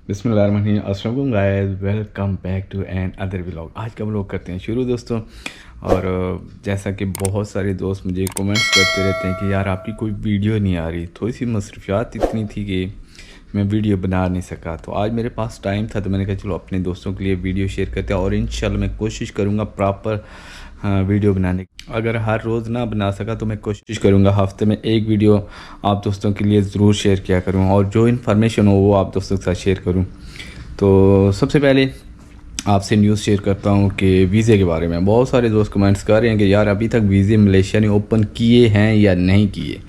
बिस्मिल्लाहिर्रहमानिर्रहीम। अस्सलाम वालेकुम guys, welcome back to another vlog. आज का व्लॉग करते हैं शुरू दोस्तों। और जैसा कि बहुत सारे दोस्त मुझे कमेंट्स करते रहते हैं कि यार आपकी कोई वीडियो नहीं आ रही, थोड़ी सी मसरूफियात इतनी थी कि मैं वीडियो बना नहीं सका। तो आज मेरे पास टाइम था तो मैंने कहा चलो अपने दोस्तों के लिए वीडियो शेयर करते हैं और इंशाल्लाह मैं कोशिश करूँगा प्रॉपर वीडियो बनाने की। अगर हर रोज़ ना बना सका तो मैं कोशिश करूँगा हफ्ते में एक वीडियो आप दोस्तों के लिए ज़रूर शेयर किया करूँ और जो इन्फॉर्मेशन हो वो आप दोस्तों के साथ शेयर करूँ। तो सबसे पहले आपसे न्यूज़ शेयर करता हूँ कि वीज़े के बारे में बहुत सारे दोस्त कमेंट्स कर रहे हैं कि यार अभी तक वीज़े मलेशिया ने ओपन किए हैं या नहीं किए।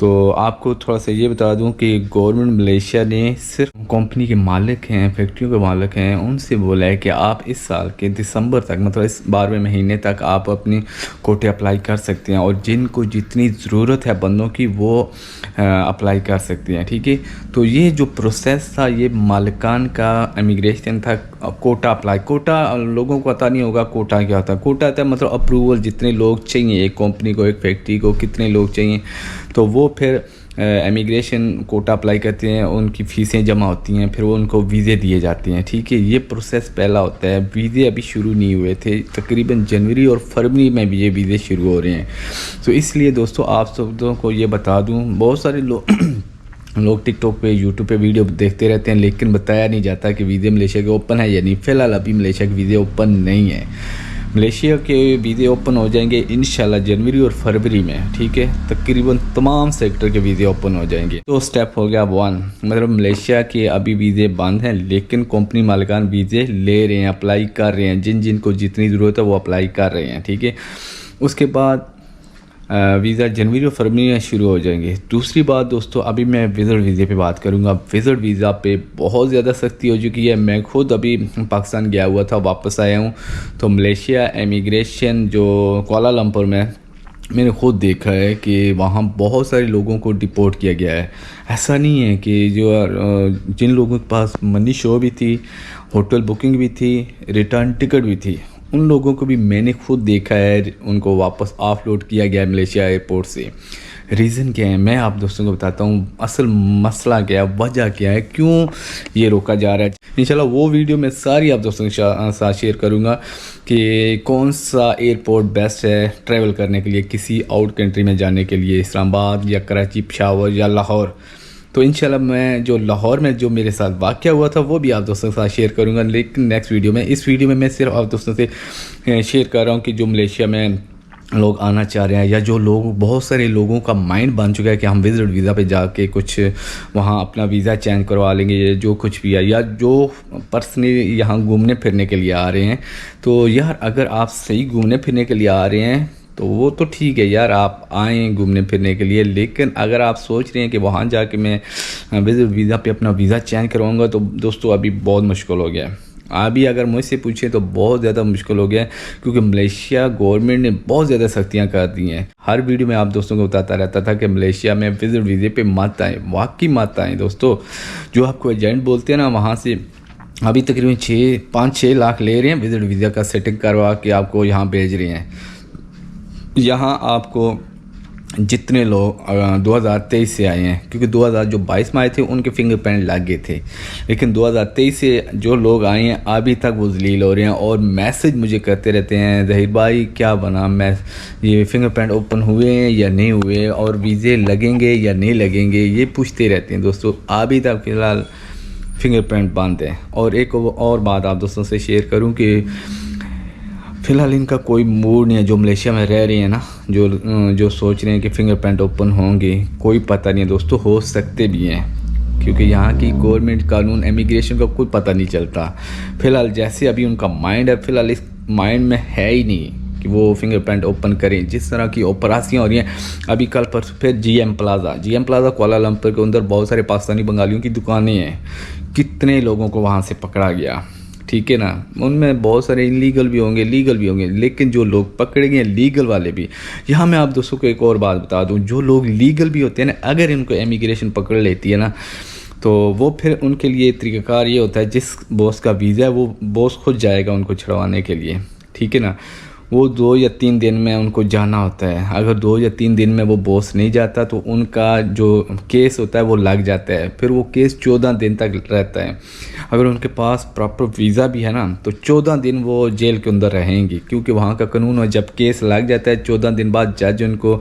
तो आपको थोड़ा सा ये बता दूं कि गवर्नमेंट मलेशिया ने सिर्फ कंपनी के मालिक हैं, फैक्ट्रियों के मालिक हैं, उनसे बोला है कि आप इस साल के दिसंबर तक मतलब इस 12वें महीने तक आप अपनी कोटे अप्लाई कर सकते हैं और जिनको जितनी ज़रूरत है बंदों की वो अप्लाई कर सकते हैं। ठीक है, तो ये जो प्रोसेस था ये मालिकान का इमिग्रेशन था। कोटा अप्लाई, कोटा लोगों को पता नहीं होगा कोटा क्या होता है। कोटा था मतलब अप्रूवल, जितने लोग चाहिए एक कंपनी को, एक फैक्ट्री को कितने लोग चाहिए, तो वो फिर इमिग्रेशन कोटा अप्लाई करते हैं, उनकी फ़ीसें जमा होती हैं, फिर वो उनको वीज़े दिए जाते हैं। ठीक है, ये प्रोसेस पहला होता है। वीज़े अभी शुरू नहीं हुए थे, तकरीबन जनवरी और फरवरी में भी ये वीज़े शुरू हो रहे हैं। तो इसलिए दोस्तों आप सबों को ये बता दूं, बहुत सारे लोग टिकटॉक पे, यूट्यूब पे वीडियो देखते रहते हैं लेकिन बताया नहीं जाता कि वीज़े मलेशिया के ओपन है या नहीं। फ़िलहाल अभी मलेशिया के वीज़े ओपन नहीं है। मलेशिया के वीज़े ओपन हो जाएंगे इंशाल्लाह जनवरी और फरवरी में। ठीक है, तकरीबन तमाम सेक्टर के वीज़े ओपन हो जाएंगे। तो स्टेप हो गया 1, मतलब मलेशिया के अभी वीज़े बंद हैं लेकिन कंपनी मालिकान वीज़े ले रहे हैं, अप्लाई कर रहे हैं, जिनको जितनी ज़रूरत है वो अप्लाई कर रहे हैं। ठीक है, उसके बाद वीज़ा जनवरी और फरवरी में शुरू हो जाएंगे। दूसरी बात दोस्तों, अभी मैं विज़िट वीज़े पे बात करूँगा। विज़िट वीज़ा पे बहुत ज़्यादा सख्ती हो चुकी है। मैं खुद अभी पाकिस्तान गया हुआ था, वापस आया हूँ, तो मलेशिया इमिग्रेशन जो कुआलालंपुर में मैंने खुद देखा है कि वहाँ बहुत सारे लोगों को डिपोर्ट किया गया है। ऐसा नहीं है कि जिन लोगों के पास मनी शो भी थी, होटल बुकिंग भी थी, रिटर्न टिकट भी थी, उन लोगों को भी मैंने खुद देखा है, उनको वापस ऑफलोड किया गया मलेशिया एयरपोर्ट से। रीज़न क्या है मैं आप दोस्तों को बताता हूँ, असल मसला क्या है, वजह क्या है, क्यों ये रोका जा रहा है। इंशाल्लाह वो वीडियो मैं सारी आप दोस्तों के साथ शेयर करूँगा कि कौन सा एयरपोर्ट बेस्ट है ट्रैवल करने के लिए, किसी आउट कंट्री में जाने के लिए, इस्लामाबाद या कराची, पेशावर या लाहौर। तो इंशाल्लाह मैं जो लाहौर में जो मेरे साथ वाक़या हुआ था वो भी आप दोस्तों के साथ शेयर करूंगा, लेकिन नेक्स्ट वीडियो में। इस वीडियो में मैं सिर्फ आप दोस्तों से शेयर कर रहा हूं कि जो मलेशिया में लोग आना चाह रहे हैं या जो लोग, बहुत सारे लोगों का माइंड बन चुका है कि हम विज़िट वीज़ा पे जाके कुछ वहाँ अपना वीज़ा चेंज करवा लेंगे, जो कुछ भी है, या जो पर्सनली यहाँ घूमने फिरने के लिए आ रहे हैं। तो यार अगर आप सही घूमने फिरने के लिए आ रहे हैं तो वो तो ठीक है यार, आप आएँ घूमने फिरने के लिए, लेकिन अगर आप सोच रहे हैं कि वहाँ जाके मैं विज़िट वीज़ा पे अपना वीज़ा चेंज करवाऊँगा तो दोस्तों अभी बहुत मुश्किल हो गया है। अभी अगर मुझसे पूछें तो बहुत ज़्यादा मुश्किल हो गया है, क्योंकि मलेशिया गवर्नमेंट ने बहुत ज़्यादा सख्तियाँ कर दी हैं। हर वीडियो में आप दोस्तों को बताता रहता था कि मलेशिया में विज़िट वीज़े पे मत आएँ, वाकई मत आएँ दोस्तों। जो आपको एजेंट बोलते हैं ना, वहाँ से अभी तकरीबन 5-6 लाख ले रहे हैं विज़िट वीज़ा का सेटिंग करवा के आपको यहाँ भेज रहे हैं। यहाँ आपको जितने लोग 2023 से आए हैं, क्योंकि 2022 में आए थे उनके फिंगरप्रिंट लग गए थे, लेकिन 2023 से जो लोग आए हैं अभी तक वो जलील हो रहे हैं और मैसेज मुझे करते रहते हैं, ज़हीर भाई क्या बना, मैं ये फिंगरप्रिंट ओपन हुए हैं या नहीं हुए और वीज़े लगेंगे या नहीं लगेंगे, ये पूछते रहते हैं दोस्तों। अभी तक फ़िलहाल फिंगरप्रिंट बंद है। और एक और बात आप दोस्तों से शेयर करूँ कि फ़िलहाल इनका कोई मूड नहीं है, जो मलेशिया में रह रहे हैं ना, जो सोच रहे हैं कि फिंगरप्रिंट ओपन होंगे, कोई पता नहीं है दोस्तों, हो सकते भी हैं, क्योंकि यहाँ की गवर्नमेंट कानून इमिग्रेशन का कोई पता नहीं चलता। फ़िलहाल जैसे अभी उनका माइंड है, फ़िलहाल इस माइंड में है ही नहीं कि वो फिंगरप्रिंट ओपन करें। जिस तरह की ऑपरेशंस हो रही हैं, अभी कल परसों फिर जीएम प्लाजा कुआलालंपुर के अंदर बहुत सारे पाकिस्तानी बंगालियों की दुकानें हैं, कितने लोगों को वहाँ से पकड़ा गया। ठीक है ना, उनमें बहुत सारे इलीगल भी होंगे, लीगल भी होंगे, लेकिन जो लोग पकड़े गए लीगल वाले भी। यहाँ मैं आप दोस्तों को एक और बात बता दूँ, जो लोग लीगल भी होते हैं ना, अगर इनको इमिग्रेशन पकड़ लेती है ना, तो वो फिर उनके लिए तरीक़ाकार ये होता है, जिस बॉस का वीज़ा है वो बॉस खुद जाएगा उनको छुड़वाने के लिए। ठीक है ना, وہ 2 یا 3 دن میں ان کو جانا ہوتا ہے. اگر 2 یا 3 دن میں وہ باس نہیں جاتا تو ان کا جو کیس ہوتا ہے وہ لگ جاتا ہے. پھر وہ کیس 14 دن تک رہتا ہے. اگر ان کے پاس پراپر ویزا بھی ہے نا تو 14 دن وہ جیل کے اندر رہیں گی، کیونکہ وہاں کا قانون ہے جب کیس لگ جاتا ہے 14 دن بعد جج ان کو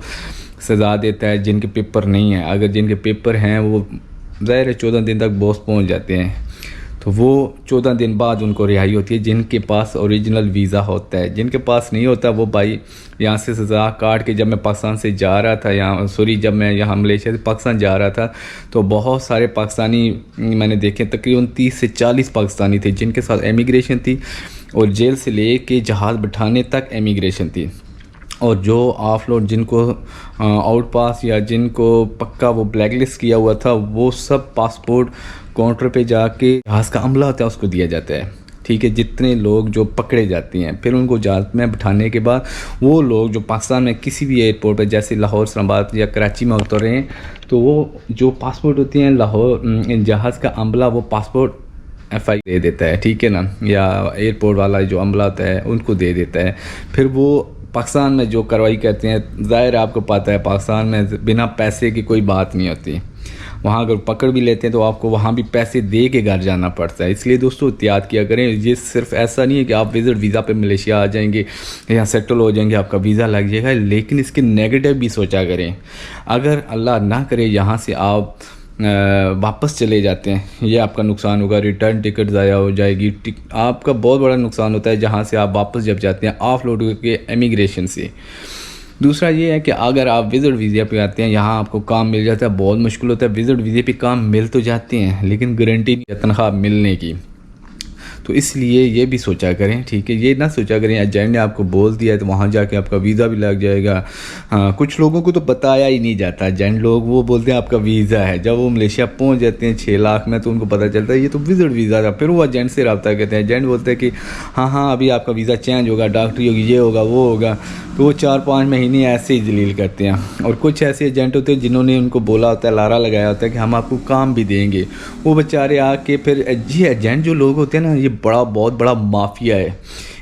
سزا دیتا ہے. جن کے پیپر نہیں ہیں، اگر جن کے پیپر ہیں وہ ظاہر ہے 14 دن تک باس پہنچ جاتے ہیں تو وہ 14 دن بعد ان کو رہائی ہوتی ہے جن کے پاس اوریجنل ویزا ہوتا ہے. جن کے پاس نہیں ہوتا وہ بھائی یہاں سے سزا کاٹ کے، جب میں پاکستان سے جا رہا تھا جب میں یہاں ملیشیا سے پاکستان جا رہا تھا تو بہت سارے پاکستانی میں نے دیکھے، تقریباً 30 سے 40 پاکستانی تھے جن کے ساتھ امیگریشن تھی، اور جیل سے لے کے جہاز بٹھانے تک امیگریشن تھی. اور جو آف لوڈ جن کو آؤٹ پاس یا جن کو پکا وہ بلیک لسٹ کیا ہوا تھا، وہ سب پاسپورٹ کاؤنٹر پہ جا کے جہاز کا عملہ ہوتا ہے اس کو دیا جاتا ہے. ٹھیک ہے، جتنے لوگ جو پکڑے جاتے ہیں پھر ان کو جہاز میں بٹھانے کے بعد وہ لوگ جو پاکستان میں کسی بھی ایئرپورٹ پہ جیسے لاہور، اسلام آباد یا کراچی میں اترے ہیں تو وہ جو پاسپورٹ ہوتی ہیں لاہور جہاز کا عملہ وہ پاسپورٹ FI دے دیتا ہے. ٹھیک ہے نا، یا ایئرپورٹ والا جو عملہ ہوتا ہے ان کو دے دیتا ہے. پھر وہ پاکستان میں جو کارروائی کرتے ہیں، ظاہر آپ کو پتہ ہے پاکستان میں بنا پیسے کی کوئی بات نہیں ہوتی. وہاں اگر پکڑ بھی لیتے ہیں تو آپ کو وہاں بھی پیسے دے کے گھر جانا پڑتا ہے. اس لیے دوستو احتیاط کیا کریں. یہ صرف ایسا نہیں ہے کہ آپ وزٹ ویزا پہ ملیشیا آ جائیں گے یا سیٹل ہو جائیں گے آپ کا ویزا لگ جائے گا، لیکن اس کے نیگیٹو بھی سوچا کریں. اگر اللہ نہ کرے یہاں سے آپ واپس چلے جاتے ہیں، یہ آپ کا نقصان ہوگا. ریٹرن ٹکٹ ضائع ہو جائے گی. آپ کا بہت بڑا نقصان ہوتا ہے جہاں سے آپ واپس جب جاتے ہیں آف لوڈ کے امیگریشن سے. دوسرا یہ ہے کہ اگر آپ وزٹ ویزا پہ آتے ہیں، یہاں آپ کو کام مل جاتا ہے، بہت مشکل ہوتا ہے. وزٹ ویزے پہ کام مل تو جاتے ہیں لیکن گارنٹی نہیں ہے تنخواہ ملنے کی. تو اس لیے یہ بھی سوچا کریں. ٹھیک ہے، یہ نہ سوچا کریں ایجنٹ نے آپ کو بول دیا ہے تو وہاں جا کے آپ کا ویزا بھی لگ جائے گا. کچھ لوگوں کو تو بتایا ہی نہیں جاتا. ایجنٹ لوگ وہ بولتے ہیں آپ کا ویزا ہے، جب وہ ملیشیا پہنچ جاتے ہیں 6 لاکھ میں تو ان کو پتہ چلتا ہے یہ تو وزٹ ویزا تھا. پھر وہ ایجنٹ سے رابطہ کرتے ہیں. ایجنٹ بولتے ہیں کہ ہاں ابھی آپ کا ویزا چینج ہوگا، ڈاکٹری ہوگی، یہ ہوگا وہ ہوگا. تو وہ 4-5 مہینے ایسے ہی ذلیل کرتے ہیں. اور کچھ ایسے ایجنٹ ہوتے ہیں جنہوں نے ان کو بولا ہوتا ہے، لارا لگایا ہوتا ہے کہ ہم آپ کو کام بھی دیں گے. وہ بیچارے آ کے پھر یہ ایجنٹ جو لوگ ہوتے ہیں نا، یہ بہت بڑا مافیا ہے.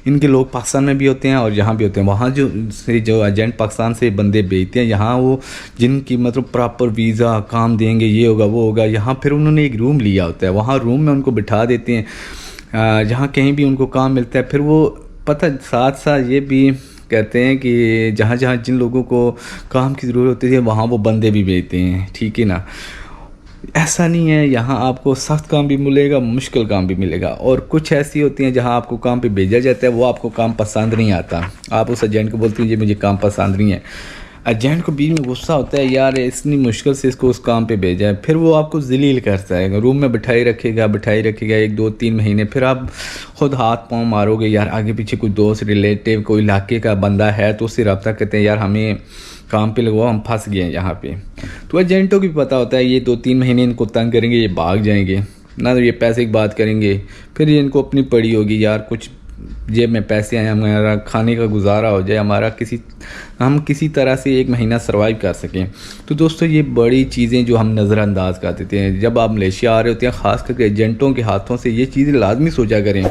ان کے لوگ پاکستان میں بھی ہوتے ہیں اور یہاں بھی ہوتے ہیں. وہاں جو ایجنٹ پاکستان سے بندے بھیجتے ہیں، یہاں وہ جن کی مطلب پراپر ویزا کام دیں گے، یہ ہوگا وہ ہوگا، یہاں پھر انہوں نے ایک روم لیا ہوتا ہے، وہاں روم میں ان کو بٹھا دیتے ہیں جہاں کہیں بھی ان کو کام ملتا ہے. پھر وہ پتہ ساتھ یہ بھی کہتے ہیں کہ جہاں جن لوگوں کو کام کی ضرورت ہوتی ہے وہاں وہ بندے بھی بھیجتے ہیں. ٹھیک ہے نا، ایسا نہیں ہے. یہاں آپ کو سخت کام بھی ملے گا، مشکل کام بھی ملے گا. اور کچھ ایسی ہوتی ہیں جہاں آپ کو کام پہ بھیجا جاتا ہے، وہ آپ کو کام پسند نہیں آتا. آپ اس ایجنٹ کو بولتے ہیں یہ مجھے کام پسند نہیں ہے. ایجنٹ کو بیچ میں غصہ ہوتا ہے، یار اتنی مشکل سے اس کو اس کام پہ بھیجا ہے. پھر وہ آپ کو ذلیل کرتا ہے، روم میں بٹھائی رکھے گا 1-2-3 مہینے. پھر آپ خود ہاتھ پاؤں مارو گے. یار آگے پیچھے کوئی دوست، ریلیٹیو، کوئی علاقے کا بندہ ہے تو اس سے رابطہ کرتے ہیں، یار ہمیں کام پہ لگواؤ، ہم پھنس گئے ہیں یہاں پہ. تو ایجنٹوں کو بھی پتہ ہوتا ہے یہ 2-3 مہینے ان کو تنگ کریں گے، یہ بھاگ جائیں گے نہ، تو یہ پیسے کی بات کریں گے. پھر یہ ان کو اپنی پڑی ہوگی، یار کچھ جیب میں پیسے آئیں، ہمارا کھانے کا گزارا ہو جائے، ہم کسی طرح سے 1 مہینہ سروائیو کر سکیں. تو دوستو یہ بڑی چیزیں جو ہم نظر انداز کر دیتے ہیں جب آپ ملیشیا آ رہے ہوتے ہیں، خاص کر کے ایجنٹوں کے ہاتھوں سے یہ چیزیں لازمی سوچا کریں.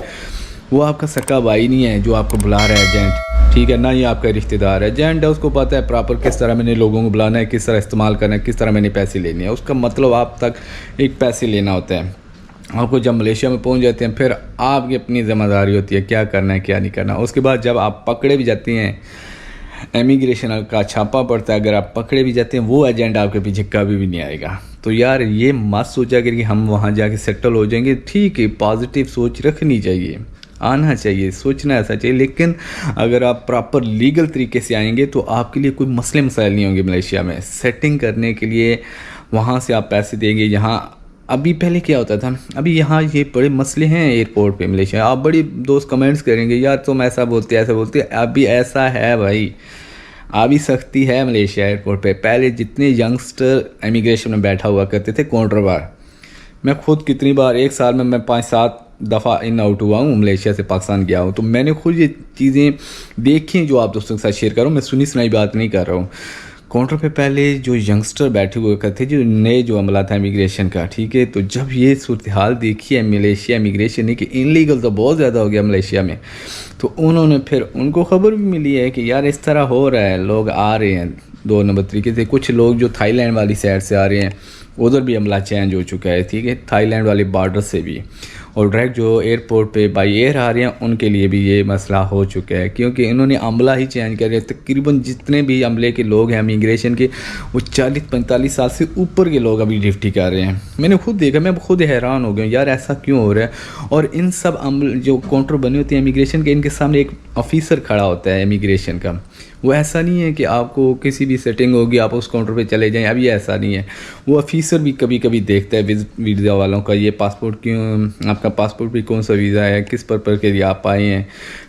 وہ آپ کا سکا بھائی نہیں ہے جو آپ کو بلا رہا ہے ایجنٹ. ٹھیک ہے، نہ یہ آپ کا رشتہ دار ہے. ایجنٹ ہے، اس کو پتہ ہے پراپر کس طرح میں نے لوگوں کو بلانا ہے، کس طرح استعمال کرنا ہے، کس طرح میں نے پیسے لینے ہیں. اس کا مطلب آپ تک ایک پیسے لینا ہوتا ہے. آپ کو جب ملیشیا میں پہنچ جاتے ہیں پھر آپ کی اپنی ذمہ داری ہوتی ہے کیا کرنا ہے کیا نہیں کرنا. اس کے بعد جب آپ پکڑے بھی جاتے ہیں، امیگریشن کا چھاپا پڑتا ہے، اگر آپ پکڑے بھی جاتے ہیں وہ ایجنٹ آپ کے پیچھے کبھی بھی نہیں آئے گا. تو یار یہ مت سوچا کہ ہم وہاں جا کے سیٹل ہو جائیں گے. ٹھیک ہے، پازیٹیو سوچ رکھنی چاہیے، آنا چاہیے، سوچنا ایسا چاہیے. لیکن اگر آپ پراپر لیگل طریقے سے آئیں گے تو آپ کے لیے کوئی مسئلے مسائل نہیں ہوں گے. ملیشیا میں سیٹنگ کرنے کے لیے وہاں سے آپ پیسے دیں گے. یہاں ابھی پہلے کیا ہوتا تھا، ابھی یہاں یہ بڑے مسئلے ہیں ایئرپورٹ پہ ملیشیا. آپ بڑی دوست کمنٹس کریں گے یار تم ایسا بولتے ایسا بولتے. ابھی ایسا ہے بھائی، ابھی سختی ہے ملیشیا ایئرپورٹ پہ. پہلے جتنے ینگسٹر امیگریشن میں بیٹھا ہوا کرتے تھے کاؤنٹر بار، میں خود کتنی بار 1 سال میں 5-7 دفعہ ان آؤٹ ہوا ہوں، ملیشیا سے پاکستان گیا ہوں. تو میں نے خود یہ چیزیں دیکھی جو آپ دوستوں کے ساتھ شیئر کروں. میں سنی سنائی بات نہیں کر رہا ہوں. काउंटर पे पहले जो यंगस्टर बैठे हुए करते जो नए जो अमला था इमिग्रेशन का, ठीक है। तो जब ये सूरत हाल देखी है मलेशिया इमिग्रेशन ने कि इनलीगल तो बहुत ज़्यादा हो गया मलेशिया में, तो उन्होंने फिर उनको ख़बर भी मिली है कि यार इस तरह हो रहा है, लोग आ रहे हैं 2 नंबर तरीके से। कुछ लोग जो थाईलैंड वाली साइड से आ रहे हैं उधर भी अमला चेंज हो चुका है, ठीक है, थाईलैंड वाले बॉर्डर से भी। और डायरेक्ट जो एयरपोर्ट पे बाई एयर आ रहे हैं उनके लिए भी ये मसला हो चुका है, क्योंकि इन्होंने अमला ही चेंज कर दिया। तकरीबन जितने भी अमले के लोग हैं इमिग्रेशन के, वो 40-45 साल से ऊपर के लोग अभी ड्यूटी कर रहे हैं। मैंने खुद देखा, मैं खुद हैरान हो गया यार ऐसा क्यों हो रहा है। और इन सब जो काउंटर बने होते हैं इमिग्रेशन के, इनके सामने एक ऑफिसर खड़ा होता है इमिग्रेशन का। वो ऐसा नहीं है कि आपको किसी भी सेटिंग होगी आप उस काउंटर पे चले जाएं, अभी ऐसा नहीं है। वो ऑफिसर भी कभी कभी देखता है वीज़ा वालों का, ये पासपोर्ट क्यों, आपका पासपोर्ट भी कौन सा वीज़ा है, किस पर्पज़ के लिए आप आए हैं।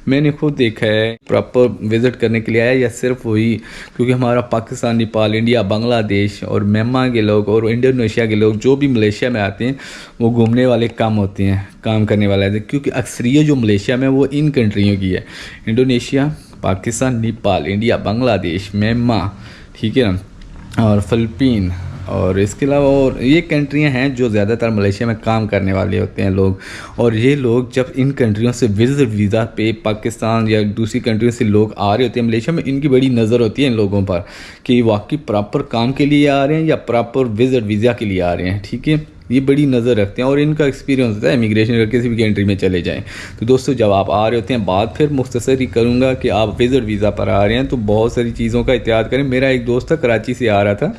मैंने खुद देखा है, प्रॉपर विज़िट करने के लिए आया या सिर्फ वही क्योंकि हमारा पाकिस्तान, नेपाल, इंडिया, बांग्लादेश और म्यांमार के लोग और इंडोनेशिया के लोग जो भी मलेशिया में आते हैं वो घूमने वाले कम होते हैं, काम करने वाले, क्योंकि अक्सरियत जो मलेशिया में वो इन कंट्रियों की है, Indonesia, Pakistan, Nepal, India, Bangladesh, Myanmar, ठीक है ना, और फ़िलिपीन, और इसके अलावा और ये कंट्रियां हैं जो ज़्यादातर मलेशिया में काम करने वाले होते हैं लोग। और ये लोग जब इन कंट्रियों से विज़िट वीज़ा पे पाकिस्तान या दूसरी कंट्रियों से लोग आ रहे होते हैं मलेशिया में, इनकी बड़ी नज़र होती है इन लोगों पर कि वाकई प्रॉपर काम के लिए आ रहे हैं या प्रॉपर विज़िट वीज़ा के लिए आ रहे हैं, ठीक है। ये बड़ी नज़र रखते हैं और इनका एक्सपीरियंस होता है इमिग्रेशन का, किसी भी कंट्री में चले जाएं। तो दोस्तों जब आप आ रहे होते हैं, बात फिर मुख्तसर ही करूँगा कि आप विज़िट वीज़ा पर आ रहे हैं तो बहुत सारी चीज़ों का एहतियात करें। मेरा एक दोस्त था कराची से आ रहा था,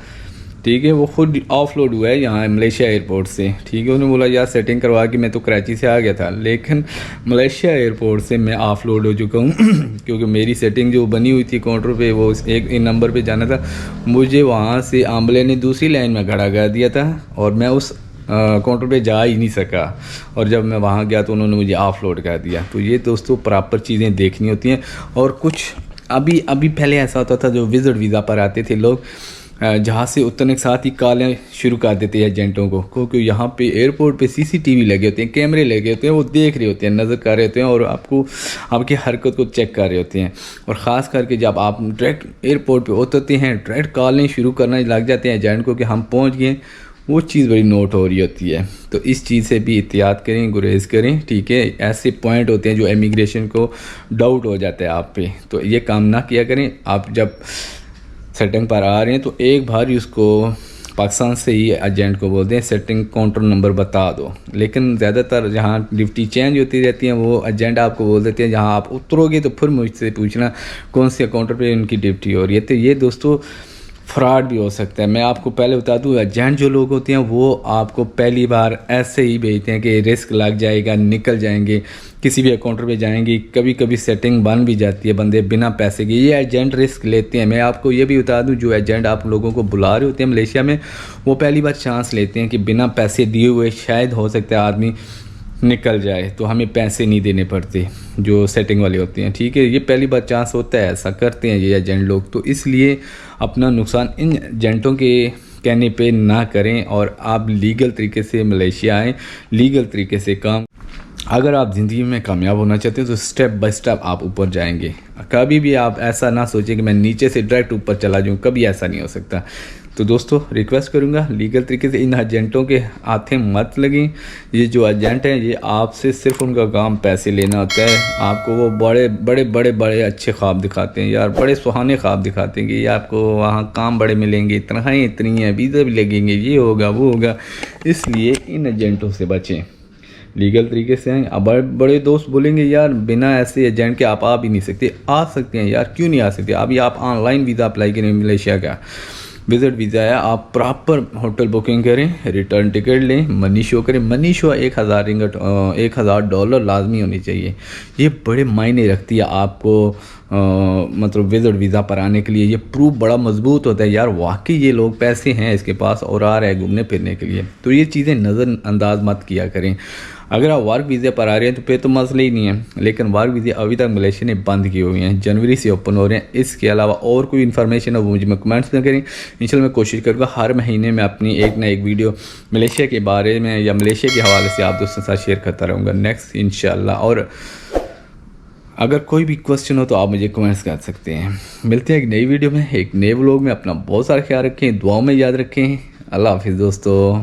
ठीक है, वो खुद ऑफलोड हुआ है यहाँ मलेशिया एयरपोर्ट से, ठीक है। उन्होंने बोला यार सेटिंग करवा के मैं तो कराची से आ गया था, लेकिन मलेशिया एयरपोर्ट से मैं ऑफलोड हो चुका हूँ क्योंकि मेरी सेटिंग जो बनी हुई थी काउंटर पे, वो एक नंबर पे जाना था, मुझे वहाँ से आंबले ने दूसरी लाइन में खड़ा कर दिया था और मैं उस काउंटर पे जा ही नहीं सका। और जब मैं वहाँ गया तो उन्होंने मुझे ऑफलोड कर दिया। तो ये दोस्तों प्रॉपर चीज़ें देखनी होती हैं। और कुछ अभी पहले ऐसा होता था, जो विज़िट वीज़ा पर आते थे लोग, जहाँ से उतरने के साथ ही कॉलें शुरू कर देते हैं एजेंटों को, क्योंकि यहाँ पे एयरपोर्ट पे CCTV लगे होते हैं, कैमरे लगे होते हैं, वो देख रहे होते हैं, नज़र कर रहे होते हैं और आपको आपकी हरकत को चेक कर रहे होते हैं। और ख़ास करके जब आप डायरेक्ट एयरपोर्ट पे उतरते हैं, डायरेक्ट कॉलें शुरू करना लग जाते हैं एजेंट को कि हम पहुँच गए, वो चीज़ बड़ी नोट हो रही होती है। तो इस चीज़ से भी एहतियात करें, गुरेज करें, ठीक है। ऐसे पॉइंट होते हैं जो इमिग्रेशन को डाउट हो जाता है आप पे, तो ये काम ना किया करें। आप जब सेटिंग पर आ रहे हैं तो एक बार ही उसको पाकिस्तान से ही एजेंट को बोलते हैं सेटिंग काउंटर नंबर बता दो। लेकिन ज़्यादातर जहाँ ड्यूटी चेंज होती रहती हैं वो एजेंट आपको बोल देते हैं जहाँ आप उतरोगे तो फिर मुझसे पूछना कौन से काउंटर पे उनकी ड्यूटी हो रही है। तो ये दोस्तों फ्रॉड भी हो सकता है। मैं आपको पहले बता दूँ, एजेंट जो लोग होते हैं वो आपको पहली बार ऐसे ही भेजते हैं कि रिस्क लग जाएगा, निकल जाएंगे, किसी भी काउंटर पे जाएंगे, कभी कभी सेटिंग बन भी जाती है, बंदे बिना पैसे के, ये एजेंट रिस्क लेते हैं। मैं आपको ये भी बता दूं, जो एजेंट आप लोगों को बुला रहे होते हैं मलेशिया में, वो पहली बार चांस लेते हैं कि बिना पैसे दिए हुए शायद हो सकता है आदमी निकल जाए, तो हमें पैसे नहीं देने पड़ते जो सेटिंग वाले होते हैं, ठीक है। ये पहली बार चांस होता है, ऐसा करते हैं ये एजेंट लोग। तो इसलिए अपना नुकसान इन एजेंटों के कहने पे ना करें और आप लीगल तरीके से मलेशिया आएँ, लीगल तरीके से काम। अगर आप ज़िंदगी में कामयाब होना चाहते हैं तो स्टेप बाय स्टेप आप ऊपर जाएंगे। कभी भी आप ऐसा ना सोचें कि मैं नीचे से डायरेक्ट ऊपर चला जाऊँ, कभी ऐसा नहीं हो सकता। तो दोस्तों रिक्वेस्ट करूँगा लीगल तरीके से इन एजेंटों के हाथें मत लगें। ये जो एजेंट हैं ये आपसे सिर्फ उनका काम पैसे लेना होता है। आपको वो बड़े अच्छे ख्वाब दिखाते हैं यार, बड़े सुहाने ख्वाब दिखाते हैं कि ये आपको वहाँ काम बड़े मिलेंगे, तनख्वाहें इतनी हैं, वीज़ा भी लगेंगे, ये होगा वो होगा। इसलिए इन एजेंटों से बचें, लीगल तरीके से हैं। अब बड़े दोस्त बोलेंगे यार बिना ऐसे एजेंट के आप आ भी नहीं सकते। आ सकते हैं यार, क्यों नहीं आ सकते। अभी आप ऑनलाइन वीज़ा अप्लाई करें, मलेशिया का विज़िट वीज़ा है, आप प्रॉपर होटल बुकिंग करें, रिटर्न टिकट लें, मनी शो करें। मनी शो 1000 रिंगट, $1000 लाजमी होनी चाहिए। ये बड़े मायने रखती है आपको मतलब विज़िट वीज़ा पर आने के लिए। ये प्रूफ बड़ा मजबूत होता है यार, वाकई ये लोग पैसे हैं इसके पास और आ रहे हैं घूमने फिरने के लिए। तो ये चीज़ें नज़रअंदाज मत किया करें। अगर आप वर्क वीज़े पर आ रहे हैं तो फिर तो मसला ही नहीं है, लेकिन वर्क वीज़े अभी तक मलेशिया ने बंद किए हुए हैं, जनवरी से ओपन हो रहे हैं। इसके अलावा और कोई इन्फॉर्मेशन है वो मुझे कमेंट्स में करें। इंशाल्लाह मैं कोशिश करूँगा हर महीने में अपनी एक ना एक वीडियो मलेशिया के बारे में या मलेशिया के हवाले से आप दोस्तों के साथ शेयर करता रहूँगा नेक्स्ट इंशाल्लाह। और اگر کوئی بھی کوشچن ہو تو آپ مجھے کمنٹس کر سکتے ہیں. ملتے ہیں ایک نئی ویڈیو میں ایک نئے ولاگ میں. اپنا بہت سارا خیال رکھیں, دعاؤں میں یاد رکھیں. اللہ حافظ دوستو.